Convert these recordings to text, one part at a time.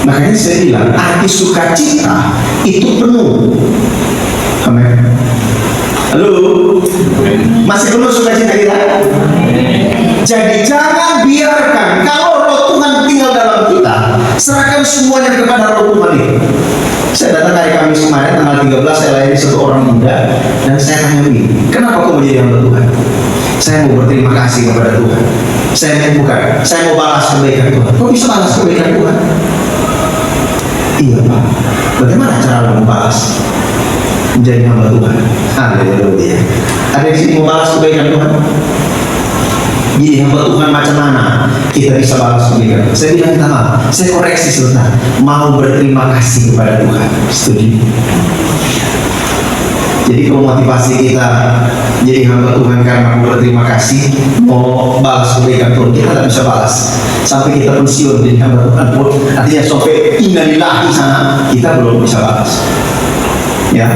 Makanya saya bilang arti sukacita itu penuh. Amin. Halo, masih penuh sukacita kita? Jadi jangan biarkan kalau roh Tuhan tinggal dalam kita, serahkan semuanya kepada roh Tuhan itu. Saya datang hari Kamis kemarin tanggal 13, saya layani satu orang muda dan saya tanya begini, kenapa kau menjadi hamba Tuhan? Saya mau berterima kasih kepada Tuhan. Saya mau balas kebaikan Tuhan. Kok bisa balas kebaikan Tuhan? Iya Pak. Bagaimana cara membalas? Menjadi hamba Tuhan. Haleluya. Ada yang sini mau balas kebaikan Tuhan? Jadi hamba Tuhan macam mana kita bisa balas kebaikan? Saya bilang minta maaf. Saya koreksi sebentar. Mau berterima kasih kepada Tuhan. Setuju? Jadi kalau motivasi kita jadi hamba Tuhan karena mau berterima kasih, mau balas kebaikan Tuhan, kita tidak bisa balas sampai kita pensiun jadi hamba Tuhan pun, artinya sampai innalillahi sana kita belum bisa balas. Ya.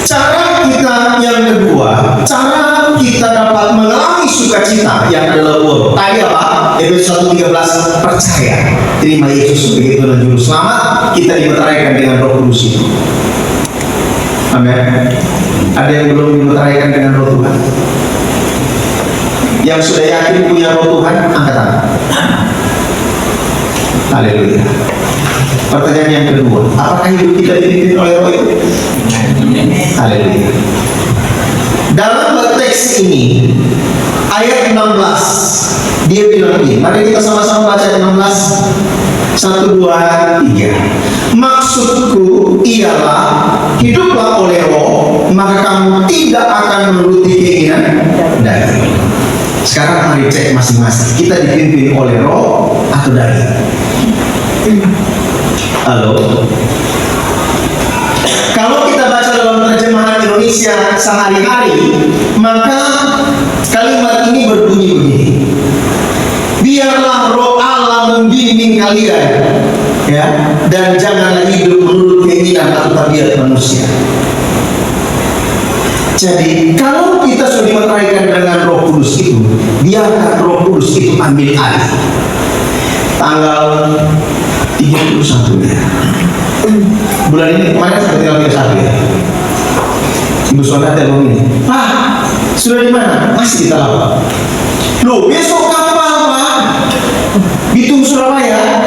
Cara kita yang kedua, cara kita dapat mengalami sukacita yang adalah buah. Tadi apa? Efesus 1:13, percaya, terima Yesus sebagai Tuhan dan Juru Selamat, kita dimeteraikan dengan Roh Kudus itu. Amin. Ada yang belum dimeteraikan dengan roh Tuhan? Yang sudah yakin punya roh Tuhan, angkat tangan. Haleluya. Pertanyaan yang kedua, apakah hidup kita dipimpin oleh roh itu? Haleluya. Dalam teks ini, ayat 16, dia bilang begini, mari kita sama-sama baca 16. 1, 2, 3. Maksudku ialah hiduplah oleh roh, maka kamu tidak akan menuruti keinginan daging. Sekarang mari cek masing-masing, kita dipimpin oleh roh atau daging? Halo. Kalau kita baca dalam terjemahan Indonesia sehari-hari, maka kalimat ini berbunyi begini. Biarlah roh Allah membimbing kalian, ya, dan janganlah hidup menurut keinginan atau tabiat manusia. Jadi kalau kita sudah dimeteraikan dengan Roh Kudus itu, biarkan Roh Kudus itu ambil alih. Tanggal 31 ya. Bulan ini kemarin seperti tanggal 31 ya. Ibu saudara telepon ini, Pak, sudah di mana? Masih di Talawa. Loh, besok kapal Pak, Bitung Surabaya.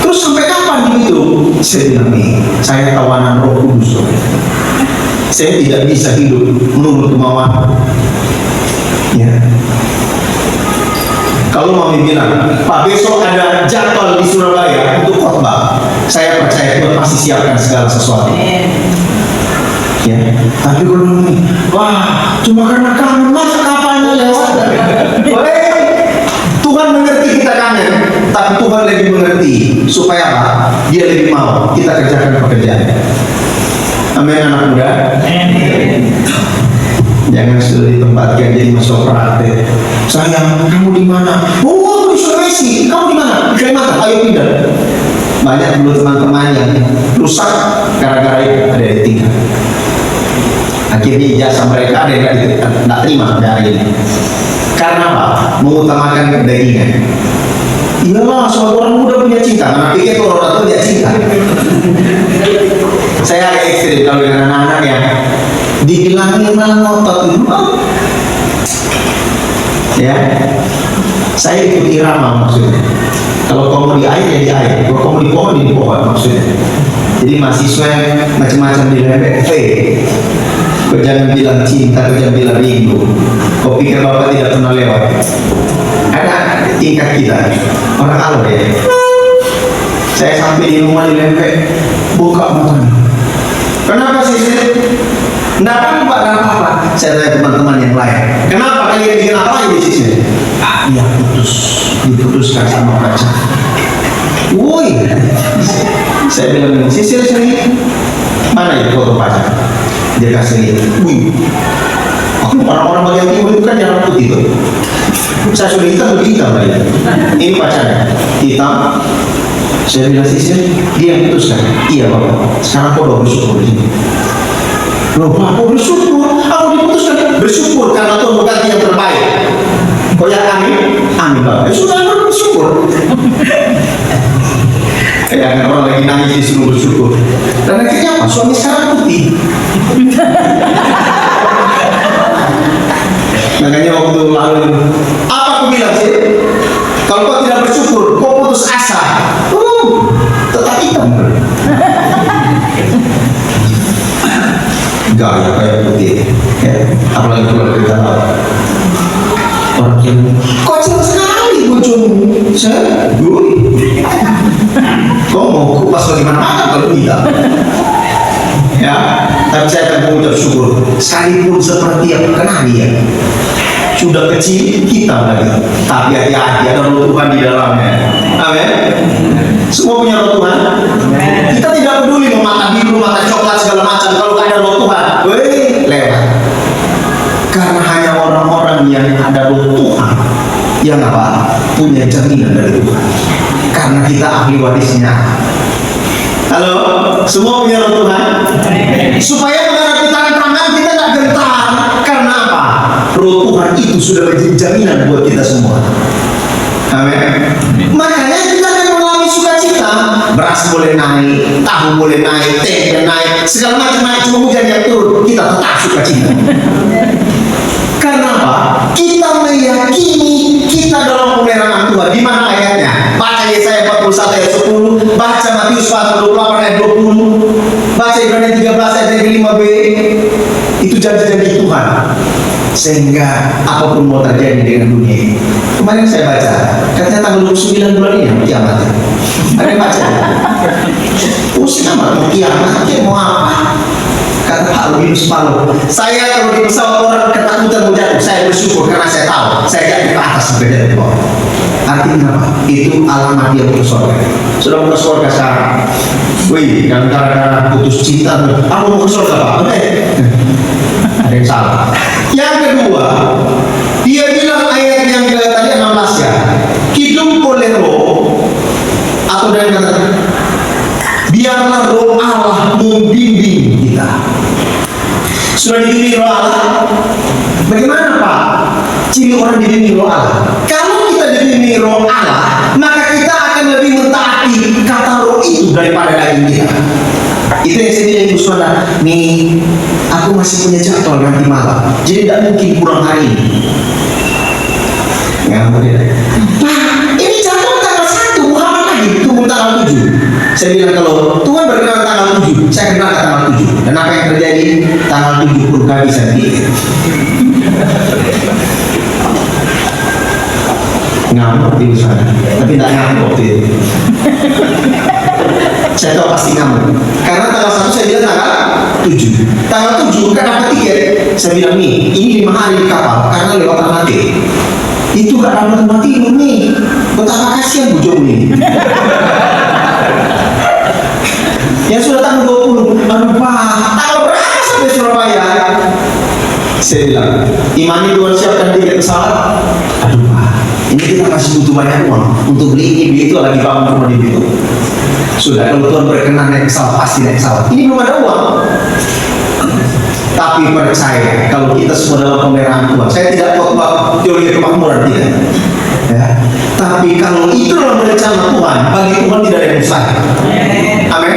Terus sampai kapan begitu? Saya bilang nih, saya kawanan Roh Kudus. Saya tidak bisa hidup menurut kemauan. Ya. Kalau mau bilang, Pak besok ada jadwal di Surabaya untuk khotbah, saya percaya Tuhan pasti siapkan segala sesuatu. Ya. Tapi kalau ini, wah cuma karena kangen, masa kapalnya lewat? Tuhan mengerti kita kangen, tapi Tuhan lebih mengerti supaya apa? Dia lebih mau kita kerjakan pekerjaan. Amin anak muda. Jangan sudah ditempatkan jadi masuk praktek. Sayang, kamu di mana? Oh, di Sulawesi. Kamu di mana? Di Kalimantan. Ayo pindah. Banyak dulu teman-teman yang rusak gara-gara itu ada yang tinggal. Akhirnya ijazah mereka ada yang tidak terima dari ini. Karena apa? Mengutamakan kedagingan. Iyalah, semua orang muda punya cinta. Karena pikir kalau orang tua punya cinta. Saya agak ekstrim kalau dengan anak-anak yang dibilangin malah ngotot itu. Ya, saya ikut irama maksudnya. Kalau kamu di air ya di air, kalau kamu di pohon ya di pohon maksudnya. Jadi mahasiswa macam-macam di lembek. Kau jangan bilang cinta, kau jangan bilang rindu. Kau pikir bapak tidak pernah lewat. Ada tingkat kita orang alor ya. Saya sampai di rumah di lembek, buka matanya. Kenapa sih? Nggak apa-apa. Saya tanya teman-teman yang lain. Kenapa kalian bikin apa lagi di sini? Ah, iya diputuskan sama pacar. Woi, saya bilang Sisil sini. Mana itu foto pacar? Dia kasih lihat. Wih, orang-orang bagian timur itu kan jarang putih tuh. Saya sudah hitam lebih hitam lagi. Ini pacarnya hitam. Saya bilang Sisil, dia yang putuskan. Iya bapak. Sekarang kau udah bersyukur di sini. Loh, aku bersyukur. Aku diputuskan bersyukur karena Tuhan berkati yang terbaik. Kau yang amin? Amin bapak. Ya sudah bersyukur. Ya kan orang lagi nangis disuruh bersyukur. Dan akhirnya apa? Suami sekarang putih. Makanya waktu lalu apa aku bilang sih? Kalau kau tidak bersyukur, kau putus asa. Tetap hitam. Gaya kayak putih. Ya, apalagi kalau kita orang yang kocak sekali bojomu. Saya, kau mau kupas bagaimana kalau tidak? Ya, tapi saya akan mengucap syukur. Sekalipun seperti yang kena dia, sudah kecil hitam lagi, tapi hati-hati ada roh Tuhan di dalamnya. Amin. Semua punya roh Tuhan. Kita tidak peduli mau makan biru, makan coklat segala macam. Kalau ada roh Tuhan, lewat. Karena hanya orang-orang yang ada roh Tuhan yang apa? Punya jaminan dari Tuhan. Karena kita ahli warisnya. Halo, semua punya roh Tuhan. Supaya menghadapi tantangan kita tak gentar. Karena apa? Roh Tuhan itu sudah menjadi jaminan buat kita semua. Amin. Makanya kita akan mengalami sukacita. Beras boleh naik, tahu boleh naik, tempe naik, segala macam naik, cuma hujan yang turun, kita tetap sukacita. Karena apa? Kita meyakini kita dalam pemeliharaan Tuhan. Di mana ayatnya? Baca Yesaya 41 ayat 10, baca Matius 28 ayat 20, baca Ibrani 13 ayat 5b. Itu janji-janji Tuhan. Sehingga apapun mau terjadi dengan dunia ini. Kemarin saya baca, katanya tanggal 29 bulan ini kiamat. Ada yang baca? Pusing amat mau kiamat, mau apa? Kata Pak Luminus Palo, saya kalau di pesawat orang ketakutan mau jatuh, saya bersyukur karena saya tahu saya jatuh ke atas sepeda di bawah. Artinya apa? Itu alamat dia untuk surga. Sudah mau ke surga sekarang. Wih, yang gara-gara putus cinta, aku mau ke surga Pak. Oke. Ada yang salah. Yang kedua, dia bilang ayat yang tadi 16 ya, hidup oleh roh, atau dari kata biarlah roh Allah membimbing kita. Sudah dibimbing roh Allah. Bagaimana Pak ciri orang dibimbing roh Allah? Kalau kita dibimbing roh Allah, maka kita akan lebih mentaati kata roh itu daripada daging kita. Itu yang saya bilang ibu saudara, nih aku masih punya jadwal nanti malam, jadi tidak mungkin kurang hari ini. Ya, Pak, ini jadwal tanggal 1, Muhammad lagi tunggu tanggal 7. Saya bilang kalau Tuhan berkenan tanggal 7, saya kenal tanggal 7. Dan apa yang terjadi? Tanggal 7 pun kehabisan dia. Ngamuk di sana, tapi tidak ngamuk waktu itu. Saya tahu pasti ngamuk. Karena tanggal 1 saya bilang tanggal 7. Tanggal 7 kan dapat tiket. Saya bilang nih, ini 5 hari di kapal karena lewat Ternate. Itu gak dapat tempat tidur nih. Betapa kasihan bujuk ini. Yang sudah tanggal 20, aduh Pak, tanggal berapa sampai Surabaya? Saya bilang, imani Tuhan siapkan tiket pesawat. Aduh Pak, ini kita masih butuh banyak uang untuk beli ini, beli itu, lagi bangun rumah di situ. Sudah, kalau Tuhan berkenan naik pesawat, pasti naik pesawat. Ini belum ada uang. Tapi percaya, kalau kita semua dalam pemeliharaan Tuhan, saya tidak khotbah teologi kemakmuran, tidak. Ya. Tapi kalau itu dalam rencana Tuhan, bagi Tuhan tidak ada yang mustahil. Amin.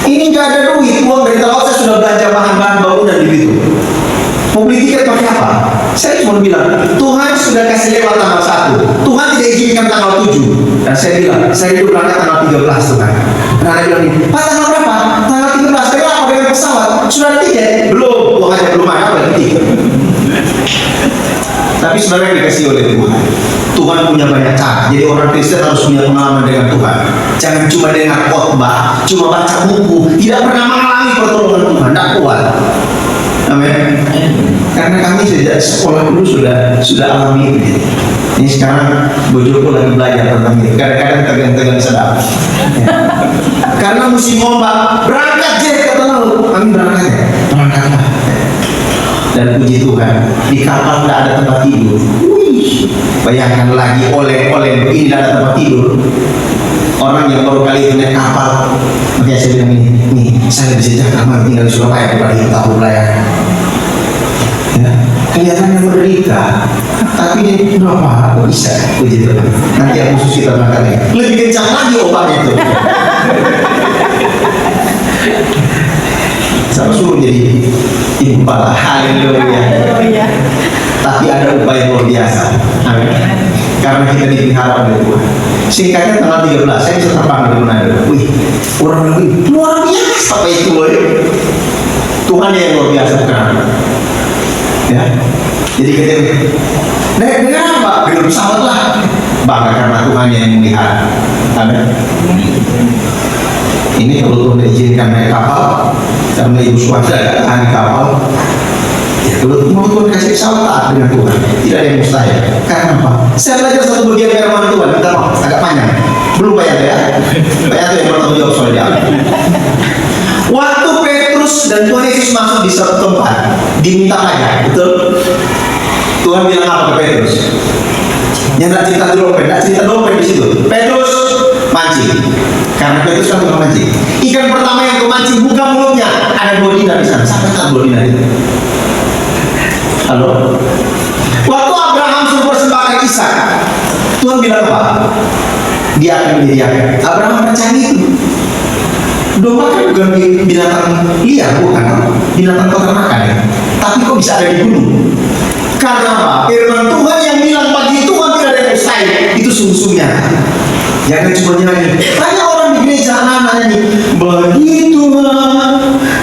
Ini nggak ada duit, uang dari laut saya sudah belanja bahan-bahan bangunan di situ. Mau beli tiket pakai apa? Saya cuma bilang, Tuhan sudah kasih lewat tanggal 1. Tuhan tidak izinkan tanggal 7. Dan saya bilang, saya itu berangkat tanggal 13 Tuhan. Nah, dia bilang, Pak tanggal berapa? Tanggal 13. Kenapa dengan pesawat? Sudah ada tiket? Belum. Tuhan aja belum ada apa tiket. Tapi sebenarnya dikasih oleh Tuhan. Tuhan punya banyak cara. Jadi orang Kristen harus punya pengalaman dengan Tuhan. Jangan cuma dengar khotbah, cuma baca buku, tidak pernah mengalami pertolongan Tuhan. Tidak kuat. Amin. Karena kami sejak sekolah dulu sudah alami ini. Ini sekarang bojoku lagi belajar tentang itu. Kadang-kadang tegang-tegang sedap. Ya. Karena musim ombak, berangkat jet ke laut. Kami berangkat ya, berangkatlah. Dan puji Tuhan, di kapal tidak ada tempat tidur. Wih, bayangkan lagi oleh-oleh begini tidak ada tempat tidur. Orang yang baru kali itu naik kapal, makanya saya bilang ini, saya bisa Jakarta tinggal di Surabaya daripada kita tahu pelayanan. Ya, kelihatannya menderita, tapi dia berapa bisa begitu. Nanti aku susi terangkan lebih kencang lagi obatnya itu. Sama suruh jadi ibu kepala. Haleluya. Tapi ada upaya luar biasa. Amin. Karena kita dipelihara oleh Tuhan. Singkatnya tanggal 13 saya bisa terbang di Manado. Wih, orang lebih luar biasa apa itu, woy. Tuhan yang luar biasa bukan. Ya. Jadi kita dengan apa? Dengan pesawat lah. Bangga karena Tuhan yang melihara. Amin. Ini kalau Tuhan diizinkan naik kapal, karena ibu swasta tahan kapal. Ya, kalau mau Tuhan kasih pesawat taat dengan Tuhan, tidak ada yang mustahil. Karena apa? Saya belajar satu bagian firman Tuhan, minta maaf, agak panjang. Belum banyak ya. Banyak yang bertanggung jawab soal dia. Waktu Petrus dan Tuhan Yesus masuk di satu tempat, diminta pajak, betul? Tuhan bilang apa ke Petrus? Yang tidak cerita dompet, tidak cerita dompet di situ. Petrus mancing, karena Petrus kan tukang mancing. Ikan pertama yang kau mancing buka mulutnya, ada 2 dinar di sana. Sampai tak 2 dinar itu. Halo. Waktu Abraham suruh persembahkan Ishak, Tuhan bilang apa? Dia akan menyediakan. Abraham percaya itu. Domba kan bukan binatang liar, bukan binatang peternakan ya. Tapi kok bisa ada di gunung? Karena apa? Firman Tuhan yang bilang bagi Tuhan tidak ada yang mustahil. Itu sungguh-sungguhnya. Jangan cuma nyanyi. Banyak orang di gereja anak-anak nyanyi, bagi Tuhan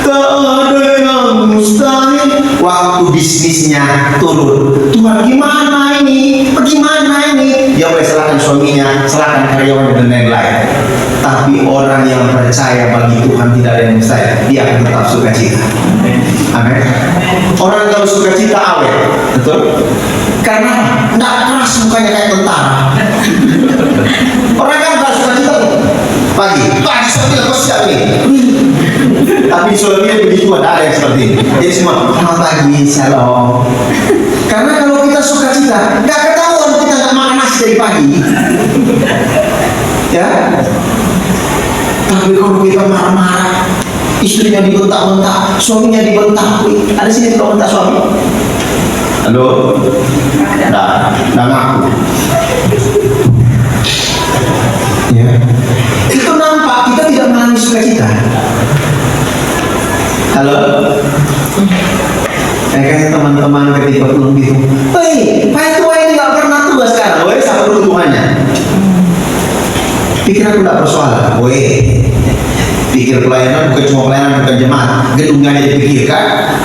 tak ada yang mustahil. Waktu bisnisnya turun, Tuhan gimana ini? Bagaimana ini? Dia boleh salahkan suaminya, salahkan karyawan dan lain-lain. Tapi orang yang percaya bagi Tuhan tidak ada yang mustahil, dia akan tetap sukacita. Amin. Orang kalau sukacita awet, betul? Karena tidak keras mukanya kayak tentara. Orang kan kalau sukacita pagi seperti apa siap nih. Tapi suaminya begitu ada yang seperti ini. Jadi semua selamat pagi, shalom. Karena kalau kita sukacita, nggak ketahuan kita nggak makan nasi dari pagi. Ya. Tapi kalau kita marah-marah, istrinya dibentak-bentak, suaminya dibentak, ada sini tidak bentak suami? Halo? Nggak ngaku. Ya. Itu nampak kita tidak mengalami sukacita. Halo? Kayaknya teman-teman ketika belum gitu, hei, Pak Tua ini nggak pernah tugas sekarang, woi, sama Tuhannya. Pikir aku tidak persoalan, woi. Pikir pelayanan bukan cuma pelayanan, bukan jemaat, gedungnya aja dipikirkan.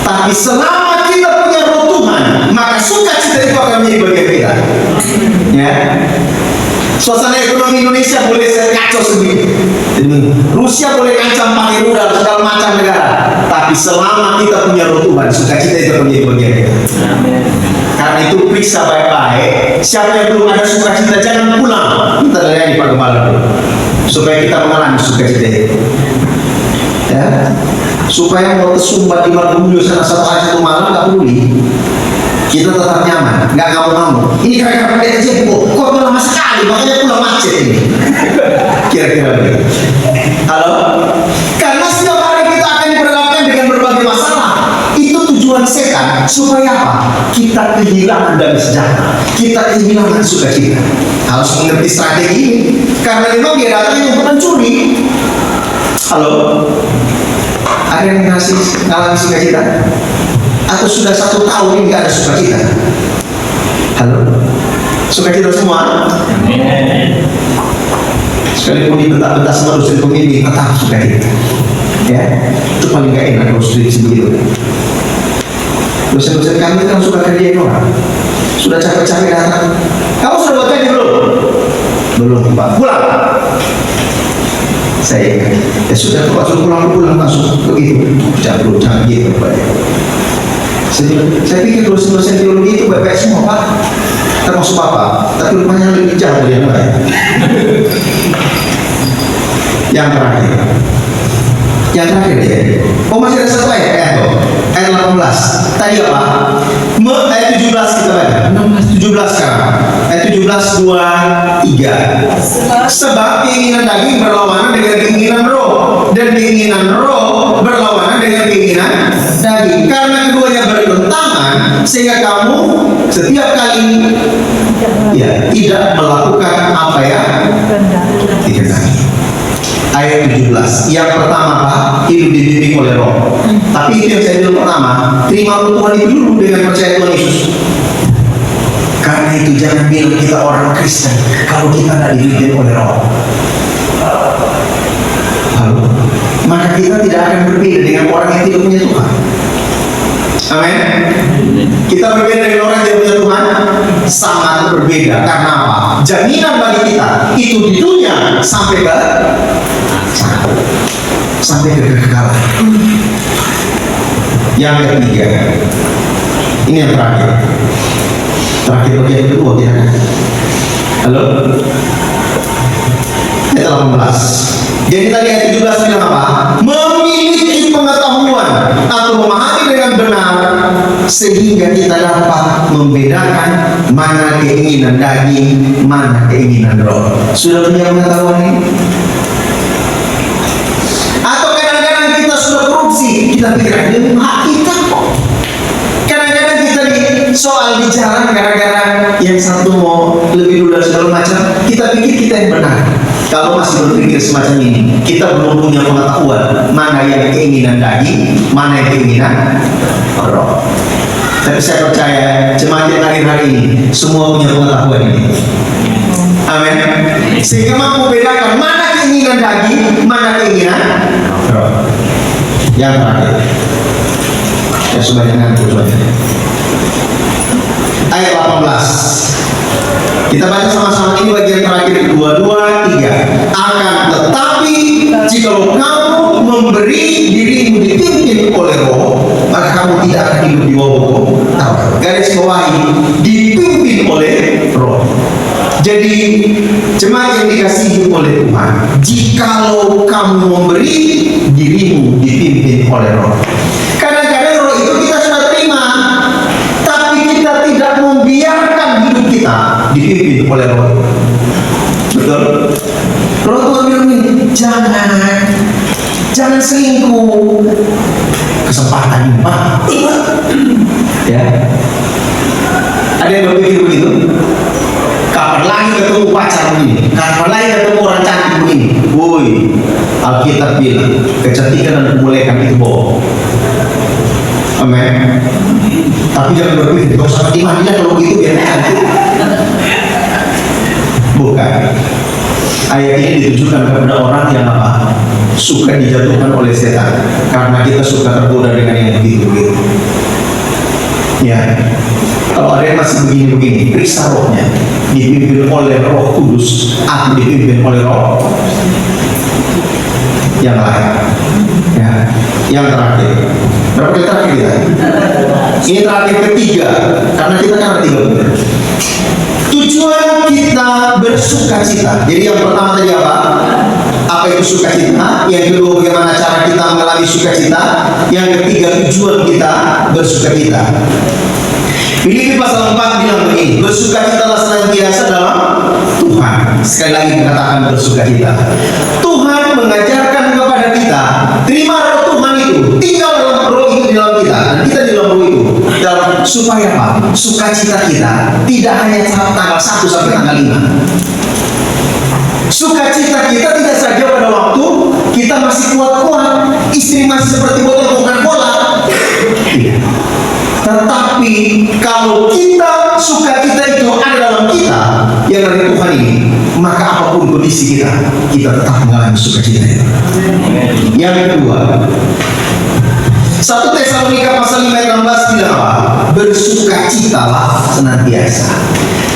Tapi selama kita punya roh Tuhan, maka sukacita itu akan menjadi bagian kita. Ya. Suasana ekonomi Indonesia boleh kacau sendiri. Rusia boleh ngancam pakai rudal segala macam negara. Tapi selama kita punya roh Tuhan, sukacita itu akan menjadi bagian kita. Karena itu periksa baik-baik. Siapa yang belum ada sukacita jangan pulang. Kita dari Pak Gembala dulu, supaya kita mengalami sukacita itu. Ya, supaya mau tersumbat di Margumulyo sana satu hari satu malam nggak peduli. Kita tetap nyaman, nggak ngamuk-ngamuk. Ini kira-kira pakai aja, kok lama sekali, makanya pulang macet ini. Kira-kira begitu. Halo? Karena setiap hari kita akan diperhadapkan dengan berbagai masalah. Itu tujuan setan, supaya apa? Kita kehilangan damai sejahtera, kita kehilangan sukacita. Harus mengerti strategi ini, karena memang dia datang untuk mencuri. Halo? Ada yang ngalami sukacita? Atau sudah 1 tahun ini nggak ada sukacita? Halo? Sukacita semua? Sekalipun dibentak-bentak sama dosen pembimbing, tetap sukacita. Ya, itu paling nggak enak kalau sudah begitu. Dosen-dosen kami kan suka kerjain orang. Sudah capek-capek datang. Kamu sudah buat gaji belum? Belum, Pak. Pulang. Saya ya sudah, Pak, suruh pulang langsung begitu. Jangan gitu, Pak. Saya pikir dosen-dosen teologi itu baik-baik semua, Pak, termasuk Bapak, tapi rupanya lebih jauh dari yang lain. Yang terakhir ya. Oh, masih ada satu ayat 18. Tadi apa? Ayat 17 kita baca. 16, 17. sekarang. 17:23. Sebab keinginan daging berlawanan dengan keinginan roh, dan keinginan roh berlawanan dengan keinginan daging. Karena keduanya bertentangan, sehingga kamu setiap kali tidak melakukan apa yang dikehendaki. Ayat 17. Yang pertama, Pak, hidup dibimbing oleh roh. Tapi itu yang saya bilang pertama, terima Tuhan itu dulu dengan percaya Tuhan Yesus. Karena itu jangan bilang kita orang Kristen kalau kita tidak dibimbing oleh roh. Halo? Maka kita tidak akan berbeda dengan orang yang tidak punya Tuhan. Amin. Kita berbeda dengan orang yang punya Tuhan, sangat berbeda. Karena apa? Jaminan bagi kita itu di dunia sampai ke kekekalan. Yang ketiga, ini yang terakhir bagian kedua, tidak kan? Halo? Ayat 18. Jadi tadi ayat 17 bilang apa? Memiliki pengetahuan atau memahami dengan benar, sehingga kita dapat membedakan mana keinginan daging, mana keinginan roh. Sudah punya pengetahuan ini? Atau kadang-kadang kita sudah korupsi, kita pikir ini hak kita kok. Kadang-kadang kita soal di jalan, gara-gara yang satu mau lebih dulu dan segala macam, kita pikir kita yang benar. Kalau masih berpikir semacam ini, kita belum punya pengetahuan mana yang keinginan daging, mana yang keinginan roh. Tapi saya percaya jemaat yang hadir hari ini semua punya pengetahuan ini. Amin. Sehingga mampu bedakan mana keinginan daging, mana keinginan roh. Yang terakhir, ya sudah jangan tujuannya. Ayat 18. Kita baca sama-sama ini bagian terakhir, 2:23. Akan tetapi jikalau kamu memberi dirimu dipimpin oleh roh, maka kamu tidak akan hidup di bawah hukum Taurat. Garis bawahi, dipimpin oleh roh. Jadi jemaat yang dikasihi oleh Tuhan, jikalau kamu memberi dirimu dipimpin oleh roh. Kadang-kadang roh itu kita sudah terima, tapi kita tidak membiarkan hidup kita dipimpin oleh roh. Betul? Roh Tuhan bilang ini, jangan selingkuh. Kesempatan ini, Pak. Ya. Ada yang berpikir begitu? Kapan lagi ketemu pacar begini? Kapan lagi ketemu orang cantik begini? Woi, Alkitab bilang kecantikan dan kebolehan itu bohong. Amin. Tapi jangan berpikir, kau sama dimana kalau begitu biar cantik. Bukan. Ayat ini ditujukan kepada orang yang apa? Suka dijatuhkan oleh setan. Karena kita suka tergoda dengan yang begitu-begitu. Ya. Kalau ada yang masih begini-begini, periksa rohnya. Dipimpin oleh Roh Kudus atau dipimpin oleh roh yang lain. Ya. Yang terakhir. Berapa kali terakhir kita? Ini terakhir ketiga. Karena kita kan ada 3 benar. Tujuan kita bersukacita. Jadi yang pertama tadi apa? Apa itu sukacita? Yang kedua, bagaimana cara kita mengalami sukacita? Yang ketiga, tujuan kita bersukacita. Filipi pasal 4 bilang begini, bersukacitalah senantiasa dalam Tuhan. Sekali lagi dikatakan bersukacita. Tuhan mengajarkan kepada kita, terima roh Tuhan itu, tinggal dalam roh itu di dalam kita, dan kita di dalam roh itu. Supaya apa? Sukacita kita tidak hanya tanggal 1 sampai tanggal 5. Sukacita kita tidak saja pada waktu kita masih kuat-kuat, istri masih seperti botol Coca-Cola. Tetapi kalau kita sukacita itu ada dalam kita yang dari Tuhan ini, maka apapun kondisi kita tetap mengalami sukacita itu. Yang kedua, 1 Tesalonika pasal 5 ayat 16 bilang apa? Bersukacitalah senantiasa.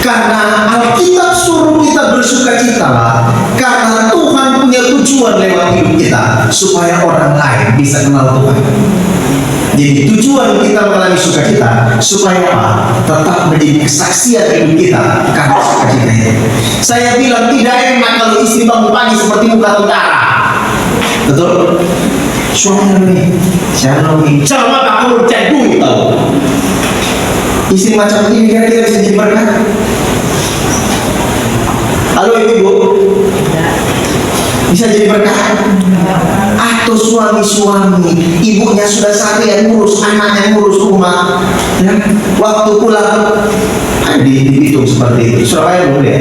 Karena Alkitab suruh kita bersukacitalah, karena Tuhan punya tujuan lewat hidup kita supaya orang lain bisa kenal Tuhan. Jadi tujuan kita mengalami sukacita supaya apa? Tetap menjadi kesaksian hidup kita karena sukacita itu. Saya bilang tidak enak kalau istri bangun pagi seperti muka tentara. Betul? Suami ini, saya lagi, jangan aku cek duit tahu. Istri macam ini kira-kira bisa jadi berkah? Halo ibu-ibu, bisa jadi berkah? Atau suami-suami, ibunya sudah sakit yang ngurus, anaknya ngurus rumah, ya? Waktu pulang di Bitung seperti itu. Surabaya belum ya?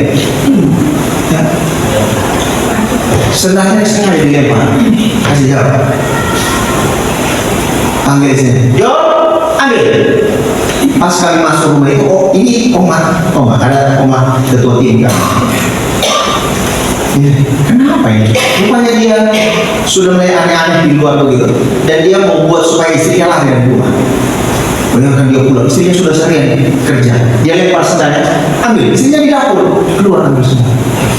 Ya. Sendalnya sengaja dilempar, kasih jawab. Panggil sini, yo, ambil. Pas kali masuk rumah itu, oh ini oma ada oma ketua tim kan. Ya, kenapa ini? Rupanya dia sudah mulai aneh-aneh di luar begitu, dan dia mau buat supaya istrinya lahir di rumah. Bayangkan dia pulang, istrinya sudah seharian kerja, dia lempar sendalnya, ambil, istrinya di dapur, keluar ambil sendal.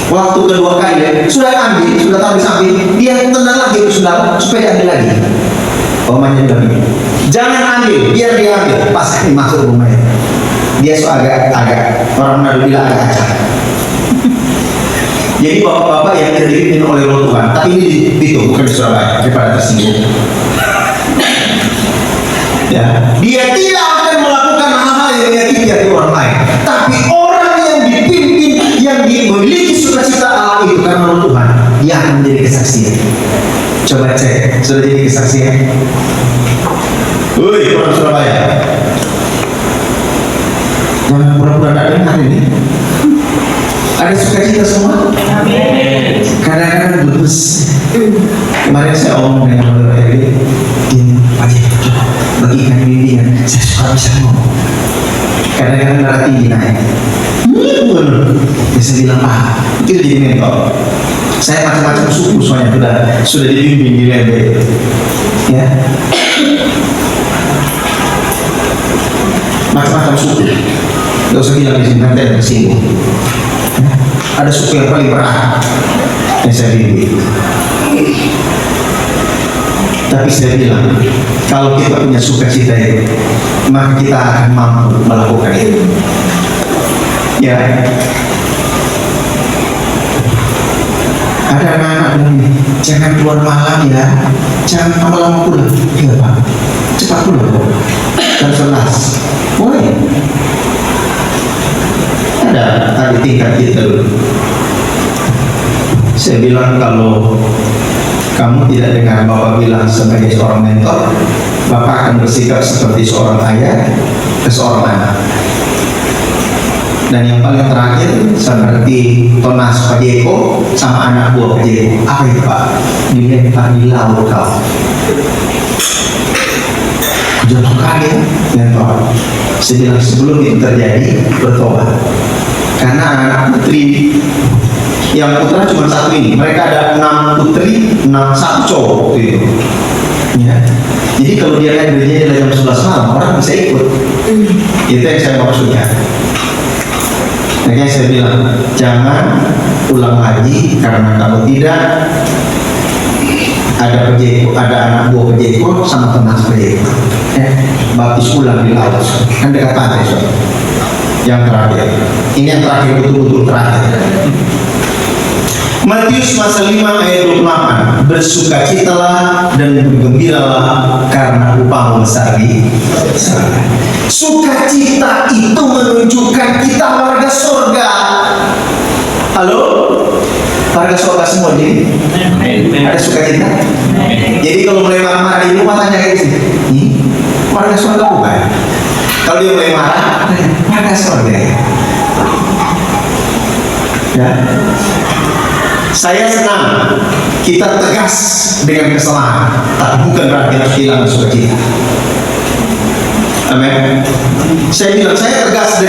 Waktu kedua kali sudah ambil, sudah tahu di samping, dia tendang lagi ke sendal supaya diambil lagi. Omanya bilang begini, jangan ambil, biar dia ambil. Pas ini masuk rumahnya, dia so agak orang Manado bilang agak acak. Jadi bapak-bapak yang tidak dipimpin oleh roh Tuhan, tapi ini di bukan di Surabaya, daripada tersinggung. Ya, dia tidak akan melakukan hal-hal yang menyakiti hati orang lain, tapi orang yang dipimpin, yang memiliki sukacita Allah itu karena roh Tuhan, dia akan menjadi kesaksian. Coba cek, sudah jadi kesaksian? Woi, orang Surabaya, jangan pura-pura tidak dengar ini. Ada sukacita semua? Amin. Kadang-kadang lemes. Kemarin saya omong dengan saudara Eri, gini, Pak Jek, coba bagikan bimbingan, saya suka bisa ngomong. Kadang-kadang darah tinggi naik. Dia saya bilang, itu jadi mentor. Saya macam-macam suku soalnya sudah dibimbing di Lembe. Ya. Macam-macam suku. Gak usah bilang di sini, nanti ada kesini. Ada suku yang paling berat yang saya bimbing. Tapi saya bilang, kalau kita punya sukacita itu, maka kita akan mampu melakukan itu. Ya. Ada anak-anak bilang, jangan keluar malam ya, jangan lama-lama pulang. Iya Pak, cepat pulang kok. Jam 11, boleh. Ada tingkat kita dulu. Saya bilang kalau kamu tidak dengar Bapak bilang sebagai seorang mentor, Bapak akan bersikap seperti seorang ayah ke seorang anak. Dan yang paling terakhir seperti Tonas Pak Jeko sama anak buah Pak Jeko. Apa itu Pak? Dilempar di laut kau. Jatuh kali mentor. Saya bilang sebelum itu terjadi bertobat. Karena anak putri yang putra cuma satu ini, mereka ada 6 putri, 1 cowok waktu itu. Ya. Jadi kalau dia naik gereja jam 11 malam, orang bisa ikut. Itu yang saya maksudnya. Makanya saya bilang, jangan ulang lagi karena kalau tidak ada pejeko, ada anak buah pejeko sama teman pejeko. Baptis ulang di laut, kan dekat pantai so. Yang terakhir, ini yang terakhir betul-betul terakhir. Matius pasal 5 ayat 28, bersukacitalah dan bergembiralah karena upahmu besar di surga. Sukacita itu menunjukkan kita warga surga. Halo? Warga surga semua jadi? Ada sukacita? Jadi kalau mulai marah-marah di rumah tanya kayak gini, warga surga bukan? Kalau dia mulai marah, warga surga. Ya. Saya senang kita tegas dengan kesalahan, tapi bukan berarti harus hilang sukacita. Amin. Saya bilang saya tegas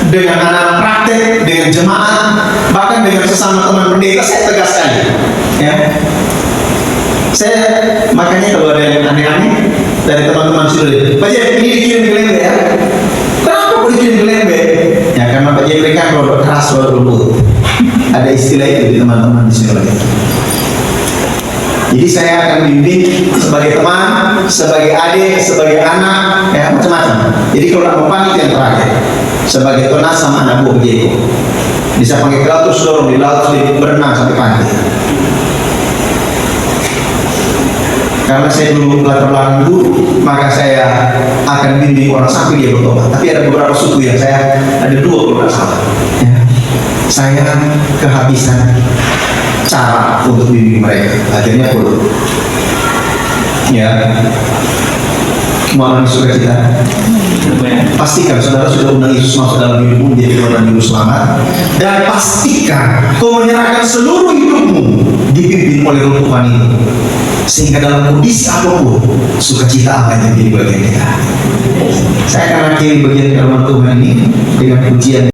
dengan anak praktek, dengan jemaat, bahkan dengan sesama teman pendeta saya tegas sekali. Ya. Saya makanya kalau ada yang aneh-aneh dari teman-teman sudah, Pak Jek ini dikirim ke Lembe ya. Kenapa kok dikirim ke Lembe? Ya karena Pak Jek mereka kalau keras kalau lembut. Ada istilah itu di teman-teman di sini lagi. Jadi saya akan bimbing sebagai teman, sebagai adik, sebagai anak, ya macam-macam. Jadi kalau mau panggil yang terakhir, sebagai Tonas sama anak buah Jeko, bisa pakai ke laut terus dorong di laut, berenang sampai pantai. Karena saya dulu latar belakang guru, maka saya akan bimbing orang sampai dia bertobat. Tapi ada beberapa suku yang saya ada dua kalau nggak salah. Ya. Saya kehabisan cara untuk bimbing mereka. Akhirnya perlu. Ya. Mohon sukacita. Pastikan saudara sudah undang Yesus masuk dalam hidupmu, dia Tuhan dan Juru Selamat. Dan pastikan kau menyerahkan seluruh hidupmu dipimpin oleh Roh Tuhan itu. Sehingga dalam kondisi apapun, sukacita akan menjadi bagian kita. Saya akan akhiri bagian firman Tuhan ini dengan pujian.